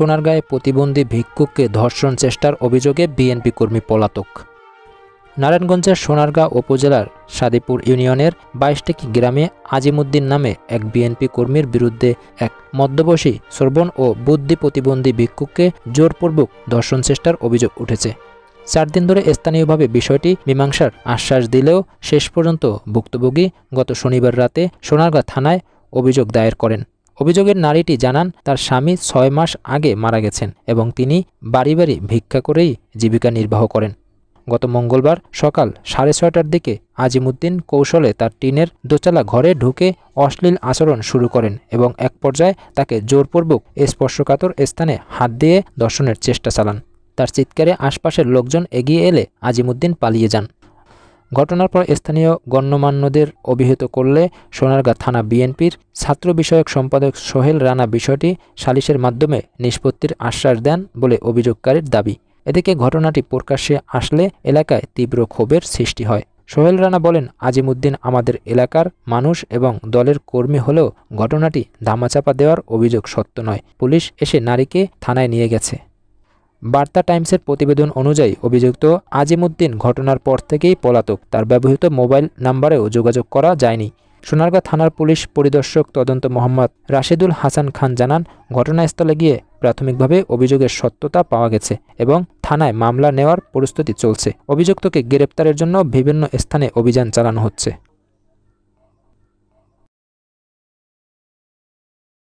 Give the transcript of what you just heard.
সোনারগাঁয়ে প্রতিবন্ধী ভিক্ষুককে ধর্ষণ চেষ্টার অভিযোগে বিএনপি কর্মী পলাতক। নারায়ণগঞ্জের সোনারগাঁ উপজেলার সাদিপুর ইউনিয়নের 22টি গ্রামে আজিমুদ্দিন নামে এক বিএনপি কর্মীর বিরুদ্ধে এক মধ্যবয়সী শ্রবণ ও বুদ্ধি প্রতিবন্ধী ভিক্ষুককে জোরপূর্বক ধর্ষণ চেষ্টার অভিযোগ উঠেছে। 4 দিন ধরে স্থানীয়ভাবে বিষয়টি মীমাংসার আশ্বাস দিলেও শেষ পর্যন্ত ভুক্তভোগী গত শনিবার রাতে সোনারগাঁ থানায় অভিযোগ দায়ের করেন। অভিযোগের নারীটি জানান তার স্বামী 6 মাস আগে মারা গেছেন এবং তিনি বাড়ি বাড়ি ভিক্ষা করেই জীবিকা নির্বাহ করেন। গত মঙ্গলবার সকাল 6:30টার দিকে আজিমুদ্দিন কৌশলে তার টিনের দোতলা ঘরে ঢুকে অশ্লীল আচরণ শুরু করেন এবং এক পর্যায়ে তাকে জোরপূর্বক স্পর্শকাতর স্থানে হাত দিয়ে ধর্ষণের চেষ্টা চালান। তার চিৎকারে আশপাশের লোকজন এগিয়ে এলে আজিমুদ্দিন পালিয়ে যান। ঘটনার পর স্থানীয় গণ্যমান্যদের অভিহিত করলে সোনারগাঁ থানা বিএনপির ছাত্র বিষয়ক সম্পাদক সোহেল রানা বিষয়টি সালিসের মাধ্যমে নিষ্পত্তির আশ্বাস দেন বলে অভিযোগকারীর দাবি। এদিকে ঘটনাটি প্রকাশ্যে আসলে এলাকায় তীব্র ক্ষোভের সৃষ্টি হয়। সোহেল রানা বলেন, আজিমুদ্দিন আমাদের এলাকার মানুষ এবং দলের কর্মী হলেও ঘটনাটি ধামাচাপা দেওয়ার অভিযোগ সত্য নয়। পুলিশ এসে নারীকে থানায় নিয়ে গেছে। বার্তা টাইমসের প্রতিবেদন অনুযায়ী অভিযুক্ত আজিমুদ্দিন ঘটনার পর থেকেই পলাতক। তার ব্যবহৃত মোবাইল নাম্বারেও যোগাযোগ করা যায়নি। সোনারগাঁ থানার পুলিশ পরিদর্শক তদন্ত মোহাম্মদ রাশেদুল হাসান খান জানান, ঘটনাস্থলে গিয়ে প্রাথমিকভাবে অভিযোগের সত্যতা পাওয়া গেছে এবং থানায় মামলা নেওয়ার প্রস্তুতি চলছে। অভিযুক্তকে গ্রেপ্তারের জন্য বিভিন্ন স্থানে অভিযান চালানো হচ্ছে।